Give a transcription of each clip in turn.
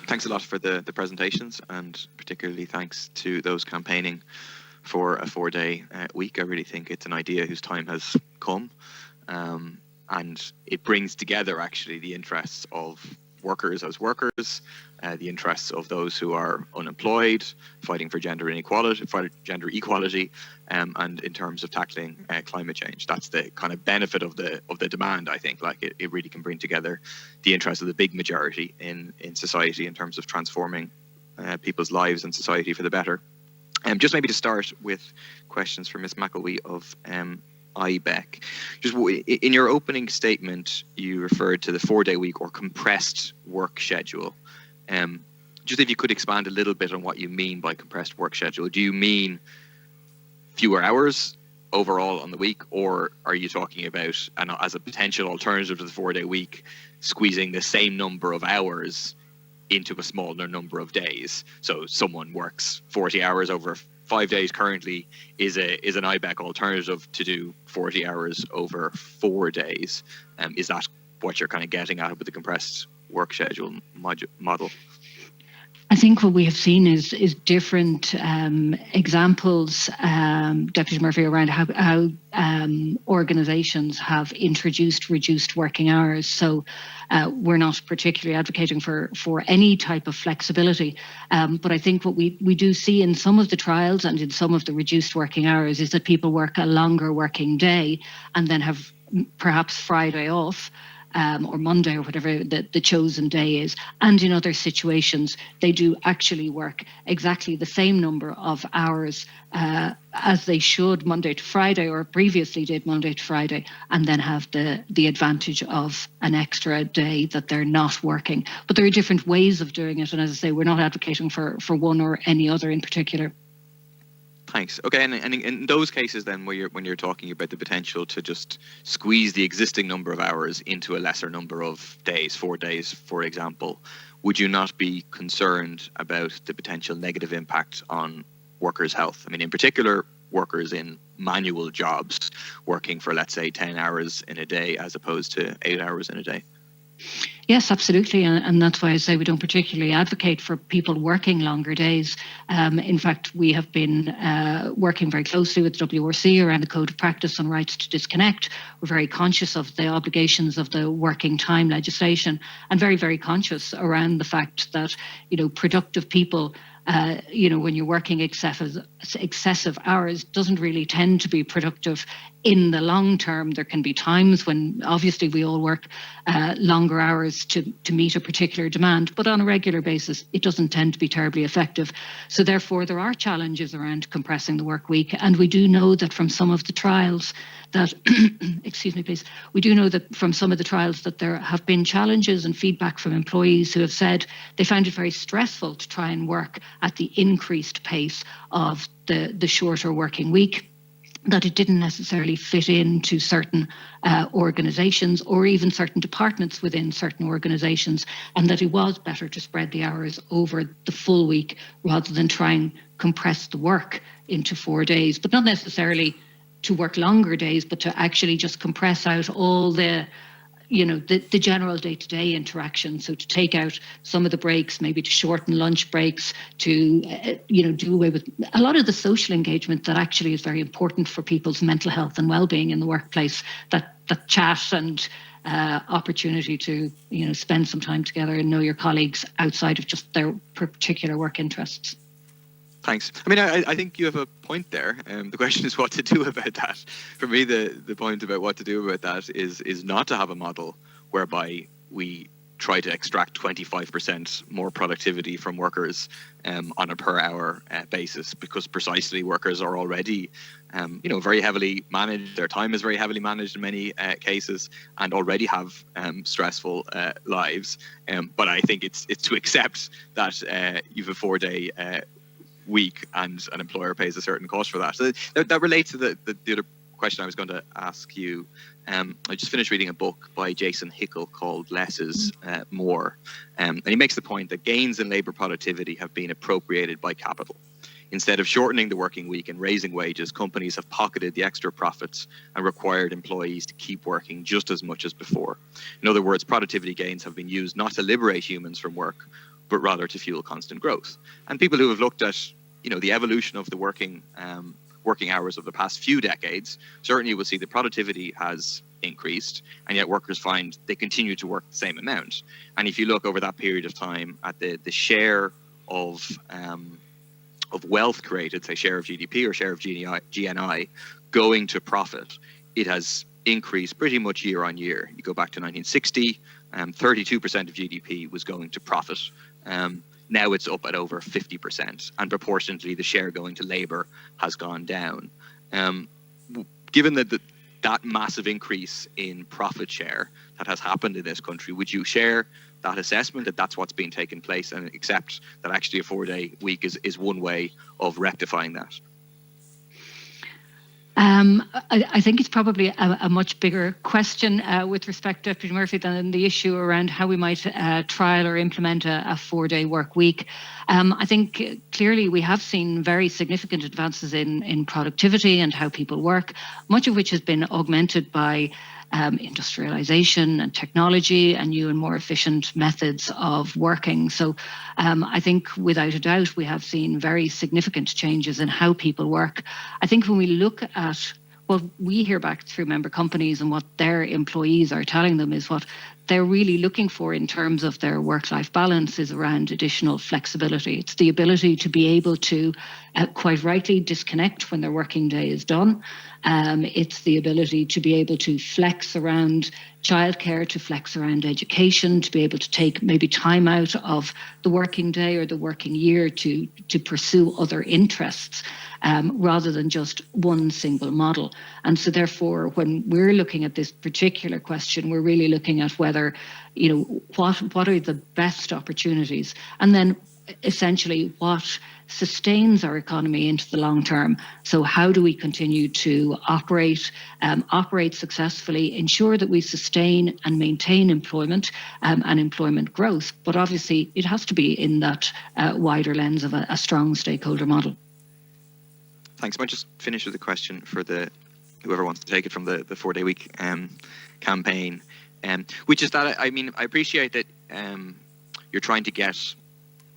Thanks a lot for the presentations, and particularly thanks to those campaigning for a 4-day week. I really think it's an idea whose time has come, and it brings together actually the interests of workers as workers, the interests of those who are unemployed, fighting for gender equality, and in terms of tackling climate change. That's the kind of benefit of the demand, I think. Like it really can bring together the interests of the big majority in society in terms of transforming people's lives and society for the better. Just maybe to start with questions for Ms. McElwee of IBEC. Just in your opening statement, you referred to the 4-day week or compressed work schedule. Just if you could expand a little bit on what you mean by compressed work schedule. Do you mean fewer hours overall on the week, or are you talking about, and as a potential alternative to the 4-day week, squeezing the same number of hours into a smaller number of days? So someone works 40 hours over 5 days currently is an IBEC alternative to do 40 hours over 4 days. Is that what you're kind of getting at with the compressed work schedule model? I think what we have seen is different examples, Deputy Murphy, around how organisations have introduced reduced working hours. So we're not particularly advocating for any type of flexibility. But I think what we do see in some of the trials and in some of the reduced working hours is that people work a longer working day and then have perhaps Friday off. Or Monday, or whatever the chosen day is. And in other situations, they do actually work exactly the same number of hours as they should Monday to Friday, or previously did Monday to Friday, and then have the advantage of an extra day that they're not working. But there are different ways of doing it. And as I say, we're not advocating for one or any other in particular. Thanks. Okay, and in those cases then, when you're talking about the potential to just squeeze the existing number of hours into a lesser number of days, 4 days, for example, would you not be concerned about the potential negative impact on workers' health? I mean, in particular, workers in manual jobs working for, let's say, 10 hours in a day as opposed to 8 hours in a day. Yes, absolutely. And that's why I say we don't particularly advocate for people working longer days. In fact, we have been working very closely with WRC around the Code of Practice on Rights to Disconnect. We're very conscious of the obligations of the working time legislation, and very, very conscious around the fact that, productive people, when you're working excessive hours, doesn't really tend to be productive in the long term. There can be times when obviously we all work longer hours to meet a particular demand, but on a regular basis, it doesn't tend to be terribly effective. So therefore, there are challenges around compressing the work week. And we do know that from some of the trials that, excuse me, please, we do know that from some of the trials that there have been challenges and feedback from employees who have said they found it very stressful to try and work at the increased pace of the shorter working week, that it didn't necessarily fit into certain organisations or even certain departments within certain organisations, and that it was better to spread the hours over the full week rather than try and compress the work into 4 days, but not necessarily to work longer days, but to actually just compress out all the general day-to-day interaction. So to take out some of the breaks, maybe to shorten lunch breaks, to, do away with a lot of the social engagement that actually is very important for people's mental health and well-being in the workplace, that chat and opportunity to, spend some time together and know your colleagues outside of just their particular work interests. Thanks. I mean, I think you have a point there. The question is what to do about that. For me, the point about what to do about that is not to have a model whereby we try to extract 25% more productivity from workers on a per hour basis, because precisely workers are already very heavily managed. Their time is very heavily managed in many cases, and already have stressful lives. But I think it's to accept that you've a 4-day week and an employer pays a certain cost for that. So that relates to the other question I was going to ask you. I just finished reading a book by Jason Hickel called Less is More. And he makes the point that gains in labour productivity have been appropriated by capital. Instead of shortening the working week and raising wages, companies have pocketed the extra profits and required employees to keep working just as much as before. In other words, productivity gains have been used not to liberate humans from work, but rather to fuel constant growth. And people who have looked at, the evolution of the working hours of the past few decades certainly will see that productivity has increased, and yet workers find they continue to work the same amount. And if you look over that period of time at the share of wealth created, say share of GDP or share of GNI, going to profit, it has increased pretty much year on year. You go back to 1960, 32% of GDP was going to profit. Now it's up at over 50%, and proportionately the share going to labour has gone down. Given that massive increase in profit share that has happened in this country, would you share that assessment that that's what's been taking place, and accept that actually a 4-day week is one way of rectifying that? I think it's probably a much bigger question with respect to Deputy Murphy than the issue around how we might trial or implement a 4-day work week. I think clearly we have seen very significant advances in productivity and how people work, much of which has been augmented by industrialization and technology and new and more efficient methods of working. So I think without a doubt we have seen very significant changes in how people work. I think when we look at what we hear back through member companies and what their employees are telling them is what they're really looking for in terms of their work-life balance is around additional flexibility. It's the ability to be able to quite rightly disconnect when their working day is done. It's the ability to be able to flex around childcare, to flex around education, to be able to take maybe time out of the working day or the working year to pursue other interests rather than just one single model. And so therefore, when we're looking at this particular question, we're really looking at whether, what are the best opportunities, and then essentially what sustains our economy into the long term. So how do we continue to operate successfully, ensure that we sustain and maintain employment and employment growth, but obviously it has to be in that wider lens of a strong stakeholder model. Thanks. I might just finish with a question for whoever wants to take it from the 4-day week campaign, which is that I appreciate that you're trying to get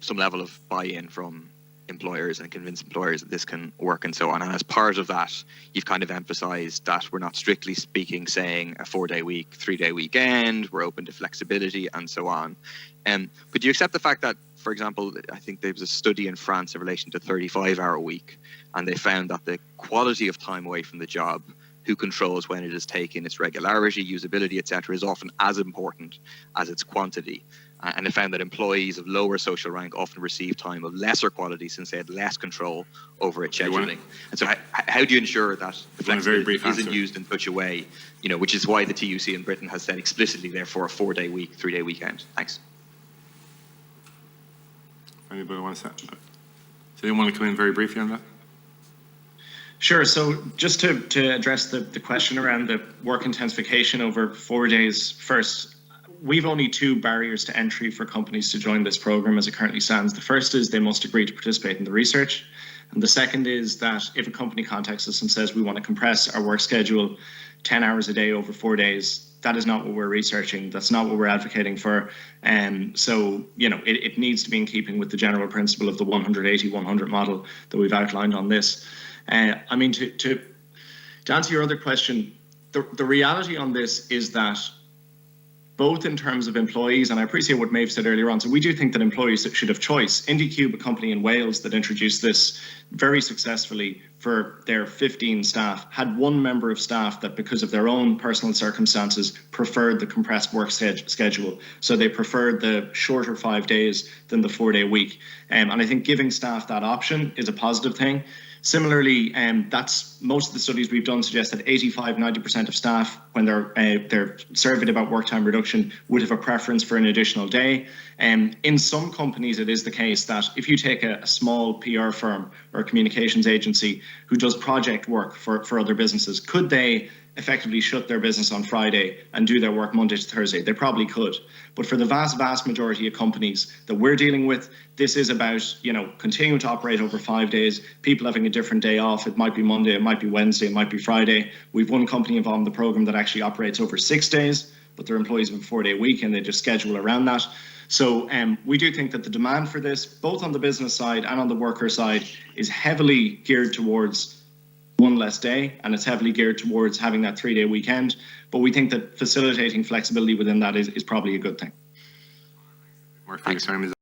some level of buy-in from employers and convince employers that this can work and so on. And as part of that, you've kind of emphasised that we're not strictly speaking saying a 4-day week, 3-day weekend, we're open to flexibility and so on. But do you accept the fact that, for example, I think there was a study in France in relation to 35-hour week, and they found that the quality of time away from the job, who controls when it is taken, its regularity, usability, etc., is often as important as its quantity. And they found that employees of lower social rank often receive time of lesser quality since they had less control over its scheduling. And so how do you ensure that the flexibility isn't used in such a way, which is why the TUC in Britain has said explicitly therefore a 4-day week, 3-day weekend? Thanks. Anybody want to say? Does anyone want to come in very briefly on that? Sure. So just to address the question around the work intensification over 4 days first, we've only 2 barriers to entry for companies to join this program as it currently stands. The first is they must agree to participate in the research. And the second is that if a company contacts us and says we want to compress our work schedule 10 hours a day over 4 days, that is not what we're researching. That's not what we're advocating for. So, it needs to be in keeping with the general principle of the 180-100 model that we've outlined on this. To answer your other question, the reality on this is that both in terms of employees, and I appreciate what Maeve said earlier on, so we do think that employees should have choice. IndieCube, a company in Wales that introduced this very successfully for their 15 staff, had one member of staff that, because of their own personal circumstances, preferred the compressed work schedule. So they preferred the shorter 5 days than the 4-day week. And I think giving staff that option is a positive thing. Similarly, that's most of the studies we've done suggest that 85-90% of staff, when they're surveyed about work time reduction, would have a preference for an additional day. In some companies, it is the case that if you take a small PR firm or a communications agency who does project work for other businesses, could they effectively shut their business on Friday and do their work Monday to Thursday. They probably could. But for the vast majority of companies that we're dealing with, this is about, continuing to operate over 5 days, people having a different day off. It might be Monday, it might be Wednesday, it might be Friday. We've one company involved in the program that actually operates over 6 days, but their employees have a 4-day week and they just schedule around that. So we do think that the demand for this, both on the business side and on the worker side, is heavily geared towards one less day, and it's heavily geared towards having that 3-day weekend. But we think that facilitating flexibility within that is probably a good thing. Mark, thanks. Time is